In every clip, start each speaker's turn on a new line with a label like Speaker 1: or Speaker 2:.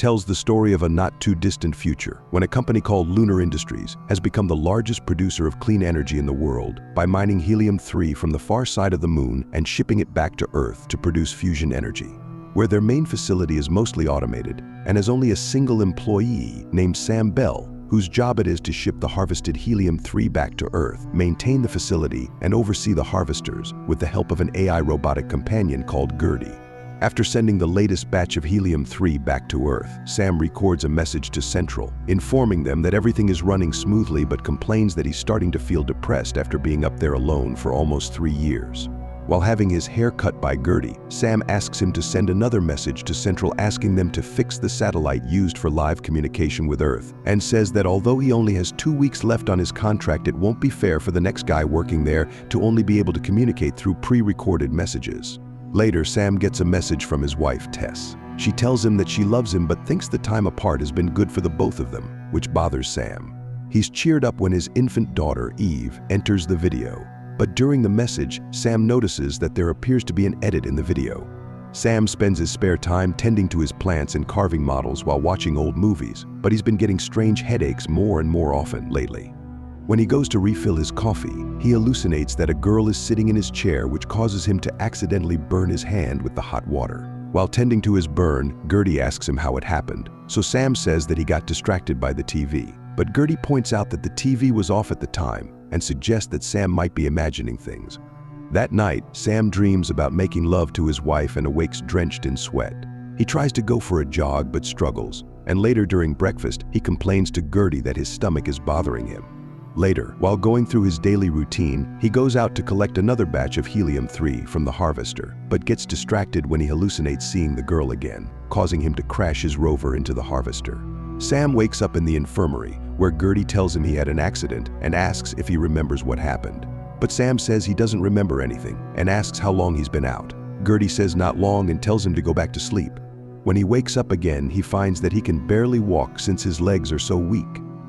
Speaker 1: tells the story of a not-too-distant future when a company called Lunar Industries has become the largest producer of clean energy in the world by mining helium-3 from the far side of the moon and shipping it back to Earth to produce fusion energy. Where their main facility is mostly automated and has only a single employee named Sam Bell, whose job it is to ship the harvested helium-3 back to Earth, maintain the facility, and oversee the harvesters with the help of an AI robotic companion called Gertie. After sending the latest batch of helium-3 back to Earth, Sam records a message to Central, informing them that everything is running smoothly but complains that he's starting to feel depressed after being up there alone for almost 3 years. While having his hair cut by Gertie, Sam asks him to send another message to Central asking them to fix the satellite used for live communication with Earth, and says that although he only has 2 weeks left on his contract, it won't be fair for the next guy working there to only be able to communicate through pre-recorded messages. Later, Sam gets a message from his wife, Tess. She tells him that she loves him but thinks the time apart has been good for the both of them, which bothers Sam. He's cheered up when his infant daughter, Eve, enters the video. But during the message, Sam notices that there appears to be an edit in the video. Sam spends his spare time tending to his plants and carving models while watching old movies, but he's been getting strange headaches more and more often lately. When he goes to refill his coffee, he hallucinates that a girl is sitting in his chair, which causes him to accidentally burn his hand with the hot water. While tending to his burn, Gertie asks him how it happened, so Sam says that he got distracted by the TV. But Gertie points out that the TV was off at the time and suggests that Sam might be imagining things. That night, Sam dreams about making love to his wife and awakes drenched in sweat. He tries to go for a jog but struggles, and later during breakfast, he complains to Gertie that his stomach is bothering him. Later, while going through his daily routine, he goes out to collect another batch of helium-3 from the harvester, but gets distracted when he hallucinates seeing the girl again, causing him to crash his rover into the harvester. Sam wakes up in the infirmary, where Gertie tells him he had an accident and asks if he remembers what happened. But Sam says he doesn't remember anything and asks how long he's been out. Gertie says not long and tells him to go back to sleep. When he wakes up again, he finds that he can barely walk since his legs are so weak.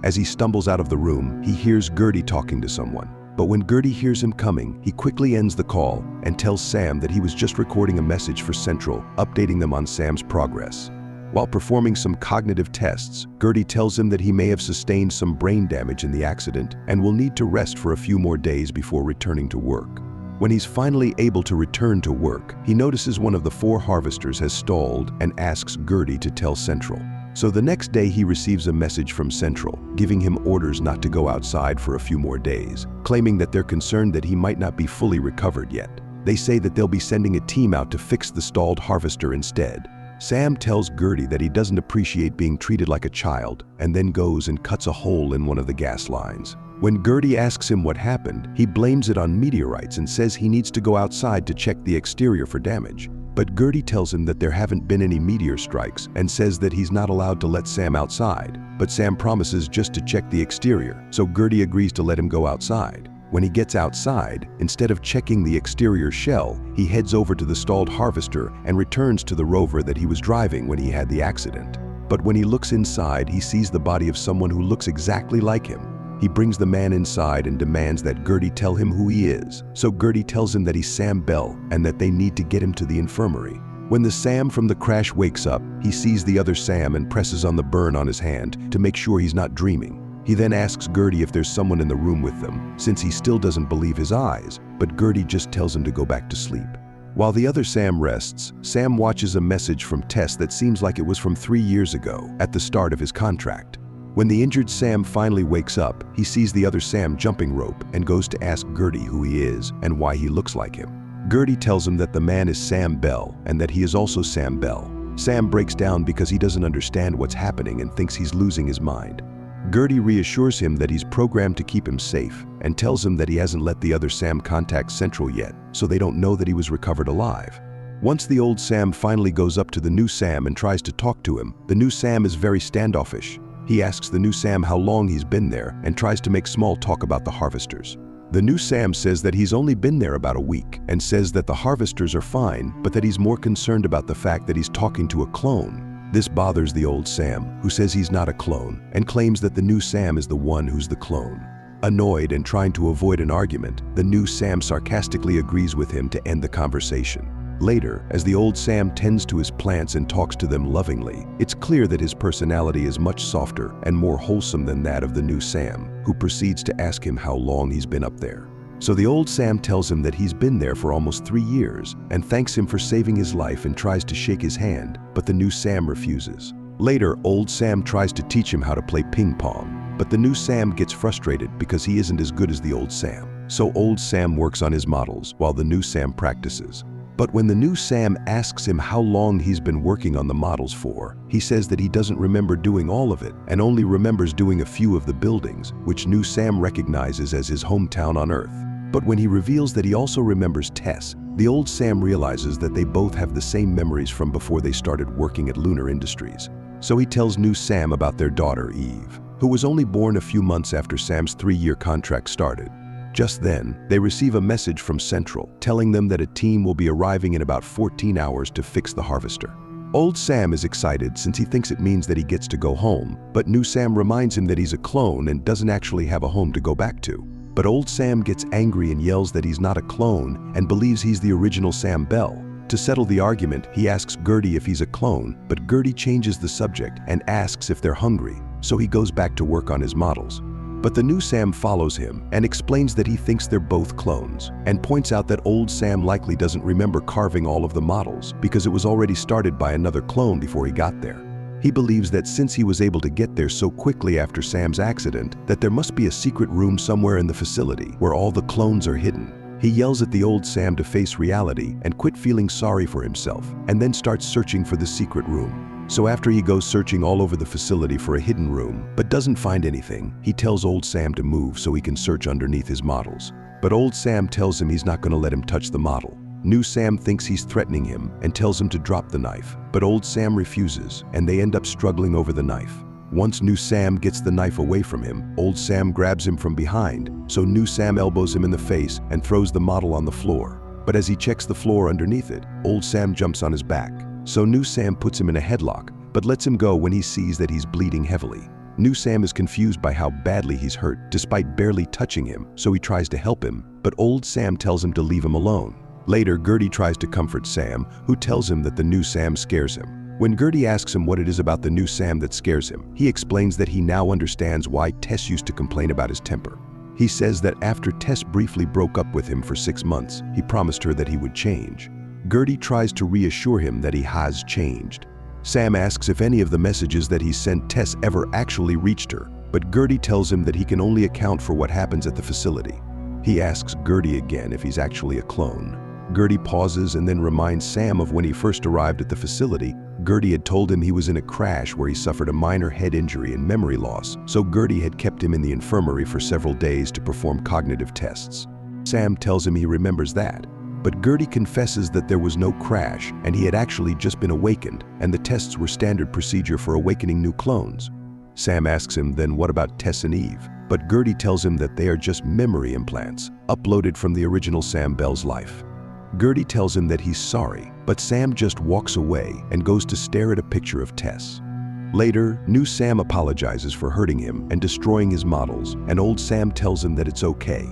Speaker 1: As he stumbles out of the room, he hears Gertie talking to someone. But when Gertie hears him coming, he quickly ends the call and tells Sam that he was just recording a message for Central, updating them on Sam's progress. While performing some cognitive tests, Gertie tells him that he may have sustained some brain damage in the accident and will need to rest for a few more days before returning to work. When he's finally able to return to work, he notices one of the 4 harvesters has stalled and asks Gertie to tell Central. So the next day he receives a message from Central, giving him orders not to go outside for a few more days, claiming that they're concerned that he might not be fully recovered yet. They say that they'll be sending a team out to fix the stalled harvester instead. Sam tells Gertie that he doesn't appreciate being treated like a child and then goes and cuts a hole in one of the gas lines. When Gertie asks him what happened, he blames it on meteorites and says he needs to go outside to check the exterior for damage. But Gertie tells him that there haven't been any meteor strikes and says that he's not allowed to let Sam outside. But Sam promises just to check the exterior, so Gertie agrees to let him go outside. When he gets outside, instead of checking the exterior shell, he heads over to the stalled harvester and returns to the rover that he was driving when he had the accident. But when he looks inside, he sees the body of someone who looks exactly like him. He brings the man inside and demands that Gertie tell him who he is. So Gertie tells him that he's Sam Bell and that they need to get him to the infirmary. When the Sam from the crash wakes up, he sees the other Sam and presses on the burn on his hand to make sure he's not dreaming. He then asks Gertie if there's someone in the room with them, since he still doesn't believe his eyes, but Gertie just tells him to go back to sleep. While the other Sam rests, Sam watches a message from Tess that seems like it was from 3 years ago, at the start of his contract. When the injured Sam finally wakes up, he sees the other Sam jumping rope and goes to ask Gertie who he is and why he looks like him. Gertie tells him that the man is Sam Bell and that he is also Sam Bell. Sam breaks down because he doesn't understand what's happening and thinks he's losing his mind. Gertie reassures him that he's programmed to keep him safe and tells him that he hasn't let the other Sam contact Central yet, so they don't know that he was recovered alive. Once the old Sam finally goes up to the new Sam and tries to talk to him, the new Sam is very standoffish. He asks the new Sam how long he's been there and tries to make small talk about the harvesters. The new Sam says that he's only been there about a week and says that the harvesters are fine, but that he's more concerned about the fact that he's talking to a clone. This bothers the old Sam, who says he's not a clone and claims that the new Sam is the one who's the clone. Annoyed and trying to avoid an argument, the new Sam sarcastically agrees with him to end the conversation. Later, as the old Sam tends to his plants and talks to them lovingly, it's clear that his personality is much softer and more wholesome than that of the new Sam, who proceeds to ask him how long he's been up there. So the old Sam tells him that he's been there for almost 3 years and thanks him for saving his life and tries to shake his hand, but the new Sam refuses. Later, old Sam tries to teach him how to play ping pong, but the new Sam gets frustrated because he isn't as good as the old Sam. So old Sam works on his models while the new Sam practices. But when the new Sam asks him how long he's been working on the models for, he says that he doesn't remember doing all of it and only remembers doing a few of the buildings, which new Sam recognizes as his hometown on Earth. But when he reveals that he also remembers Tess, the old Sam realizes that they both have the same memories from before they started working at Lunar Industries. So he tells new Sam about their daughter, Eve, who was only born a few months after Sam's 3-year contract started. Just then, they receive a message from Central telling them that a team will be arriving in about 14 hours to fix the harvester. Old Sam is excited since he thinks it means that he gets to go home, but new Sam reminds him that he's a clone and doesn't actually have a home to go back to. But old Sam gets angry and yells that he's not a clone and believes he's the original Sam Bell. To settle the argument, he asks Gertie if he's a clone, but Gertie changes the subject and asks if they're hungry, so he goes back to work on his models. But the new Sam follows him and explains that he thinks they're both clones, and points out that old Sam likely doesn't remember carving all of the models because it was already started by another clone before he got there. He believes that since he was able to get there so quickly after Sam's accident, that there must be a secret room somewhere in the facility where all the clones are hidden. He yells at the old Sam to face reality and quit feeling sorry for himself, and then starts searching for the secret room. So after he goes searching all over the facility for a hidden room, but doesn't find anything, he tells old Sam to move so he can search underneath his models. But old Sam tells him he's not going to let him touch the model. New Sam thinks he's threatening him and tells him to drop the knife, but old Sam refuses, and they end up struggling over the knife. Once new Sam gets the knife away from him, old Sam grabs him from behind, so new Sam elbows him in the face and throws the model on the floor. But as he checks the floor underneath it, old Sam jumps on his back. So new Sam puts him in a headlock, but lets him go when he sees that he's bleeding heavily. New Sam is confused by how badly he's hurt, despite barely touching him, so he tries to help him, but old Sam tells him to leave him alone. Later, Gertie tries to comfort Sam, who tells him that the new Sam scares him. When Gertie asks him what it is about the new Sam that scares him, he explains that he now understands why Tess used to complain about his temper. He says that after Tess briefly broke up with him for 6 months, he promised her that he would change. Gertie tries to reassure him that he has changed. Sam asks if any of the messages that he sent Tess ever actually reached her, but Gertie tells him that he can only account for what happens at the facility. He asks Gertie again if he's actually a clone. Gertie pauses and then reminds Sam of when he first arrived at the facility. Gertie had told him he was in a crash where he suffered a minor head injury and memory loss, so Gertie had kept him in the infirmary for several days to perform cognitive tests. Sam tells him he remembers that, but Gertie confesses that there was no crash and he had actually just been awakened, and the tests were standard procedure for awakening new clones. Sam asks him then what about Tess and Eve, but Gertie tells him that they are just memory implants, uploaded from the original Sam Bell's life. Gertie tells him that he's sorry, but Sam just walks away and goes to stare at a picture of Tess. Later, new Sam apologizes for hurting him and destroying his models, and old Sam tells him that it's okay.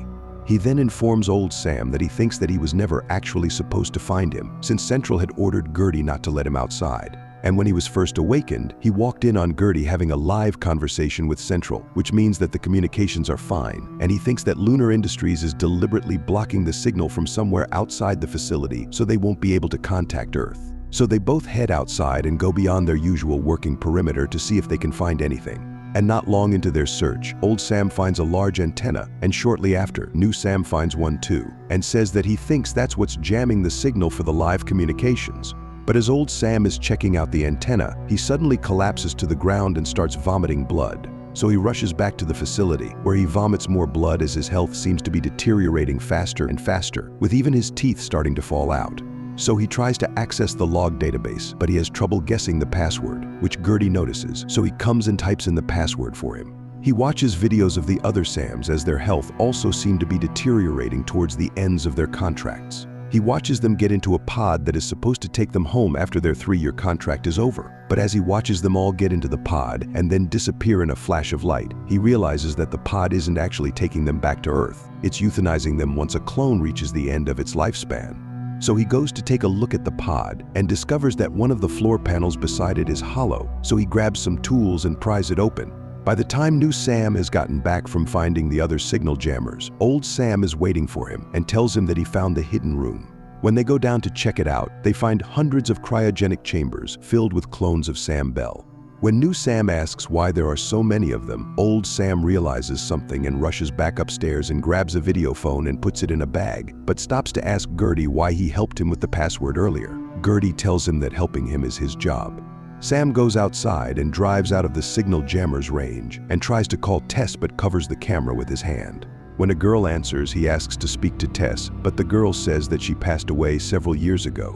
Speaker 1: He then informs old Sam that he thinks that he was never actually supposed to find him, since Central had ordered Gertie not to let him outside. And when he was first awakened, he walked in on Gertie having a live conversation with Central, which means that the communications are fine, and he thinks that Lunar Industries is deliberately blocking the signal from somewhere outside the facility so they won't be able to contact Earth. So they both head outside and go beyond their usual working perimeter to see if they can find anything. And not long into their search, old Sam finds a large antenna, and shortly after, new Sam finds one too, and says that he thinks that's what's jamming the signal for the live communications. But as old Sam is checking out the antenna, he suddenly collapses to the ground and starts vomiting blood. So he rushes back to the facility, where he vomits more blood as his health seems to be deteriorating faster and faster, with even his teeth starting to fall out. So he tries to access the log database, but he has trouble guessing the password, which Gertie notices, so he comes and types in the password for him. He watches videos of the other Sams as their health also seem to be deteriorating towards the ends of their contracts. He watches them get into a pod that is supposed to take them home after their 3-year contract is over. But as he watches them all get into the pod and then disappear in a flash of light, he realizes that the pod isn't actually taking them back to Earth. It's euthanizing them once a clone reaches the end of its lifespan. So he goes to take a look at the pod and discovers that one of the floor panels beside it is hollow, so he grabs some tools and pries it open. By the time new Sam has gotten back from finding the other signal jammers, old Sam is waiting for him and tells him that he found the hidden room. When they go down to check it out, they find hundreds of cryogenic chambers filled with clones of Sam Bell. When new Sam asks why there are so many of them, old Sam realizes something and rushes back upstairs and grabs a video phone and puts it in a bag, but stops to ask Gertie why he helped him with the password earlier. Gertie tells him that helping him is his job. Sam goes outside and drives out of the signal jammer's range and tries to call Tess but covers the camera with his hand. When a girl answers, he asks to speak to Tess, but the girl says that she passed away several years ago.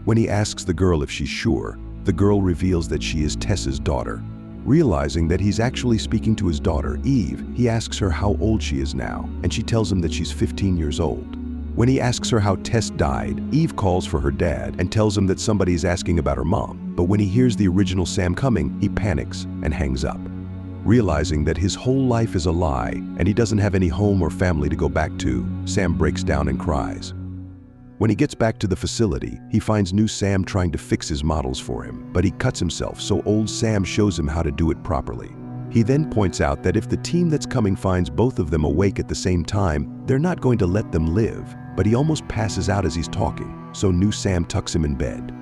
Speaker 1: When he asks the girl if she's sure, the girl reveals that she is Tess's daughter. Realizing that he's actually speaking to his daughter, Eve, he asks her how old she is now, and she tells him that she's 15 years old. When he asks her how Tess died, Eve calls for her dad and tells him that somebody is asking about her mom. But when he hears the original Sam coming, he panics and hangs up. Realizing that his whole life is a lie and he doesn't have any home or family to go back to, Sam breaks down and cries. When he gets back to the facility, he finds new Sam trying to fix his models for him, but he cuts himself, so old Sam shows him how to do it properly. He then points out that if the team that's coming finds both of them awake at the same time, they're not going to let them live, but he almost passes out as he's talking, so new Sam tucks him in bed.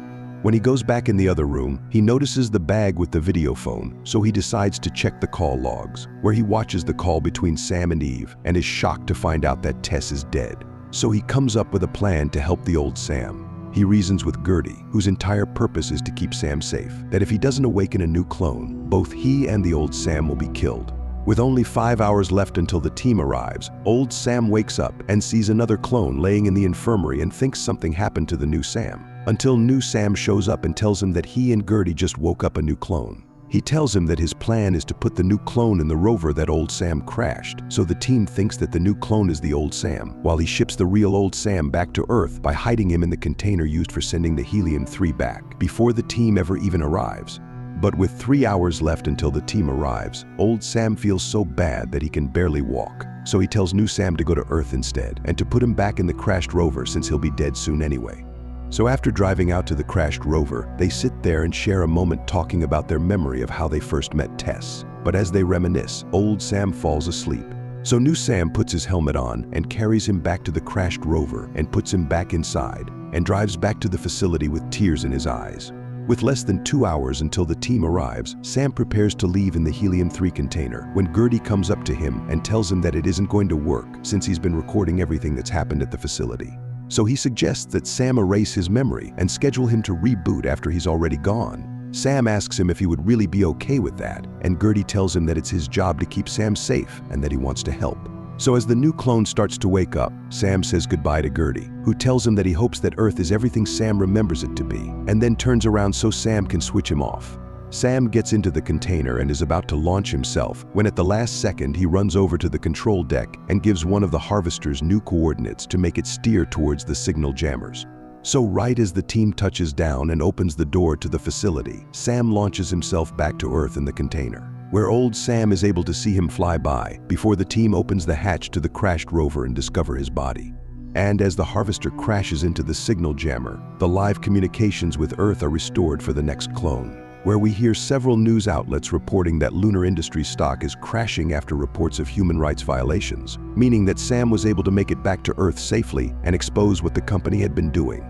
Speaker 1: When he goes back in the other room, he notices the bag with the video phone, so he decides to check the call logs, where he watches the call between Sam and Eve and is shocked to find out that Tess is dead. So he comes up with a plan to help the old Sam. He reasons with Gertie, whose entire purpose is to keep Sam safe, that if he doesn't awaken a new clone, both he and the old Sam will be killed. With only 5 hours left until the team arrives, old Sam wakes up and sees another clone laying in the infirmary and thinks something happened to the new Sam, until new Sam shows up and tells him that he and Gertie just woke up a new clone. He tells him that his plan is to put the new clone in the rover that old Sam crashed, so the team thinks that the new clone is the old Sam, while he ships the real old Sam back to Earth by hiding him in the container used for sending the helium-3 back, before the team ever even arrives. But with 3 hours left until the team arrives, old Sam feels so bad that he can barely walk, so he tells new Sam to go to Earth instead, and to put him back in the crashed rover since he'll be dead soon anyway. So after driving out to the crashed rover, they sit there and share a moment talking about their memory of how they first met Tess. But as they reminisce, old Sam falls asleep. So new Sam puts his helmet on and carries him back to the crashed rover and puts him back inside and drives back to the facility with tears in his eyes. With less than 2 hours until the team arrives, Sam prepares to leave in the helium-3 container when Gertie comes up to him and tells him that it isn't going to work since he's been recording everything that's happened at the facility. So he suggests that Sam erase his memory and schedule him to reboot after he's already gone. Sam asks him if he would really be okay with that, and Gertie tells him that it's his job to keep Sam safe and that he wants to help. So as the new clone starts to wake up, Sam says goodbye to Gertie, who tells him that he hopes that Earth is everything Sam remembers it to be, and then turns around so Sam can switch him off. Sam gets into the container and is about to launch himself when at the last second he runs over to the control deck and gives one of the harvesters new coordinates to make it steer towards the signal jammers. So right as the team touches down and opens the door to the facility, Sam launches himself back to Earth in the container, where old Sam is able to see him fly by before the team opens the hatch to the crashed rover and discover his body. And as the harvester crashes into the signal jammer, the live communications with Earth are restored for the next clone, where we hear several news outlets reporting that Lunar Industries stock is crashing after reports of human rights violations, meaning that Sam was able to make it back to Earth safely and expose what the company had been doing.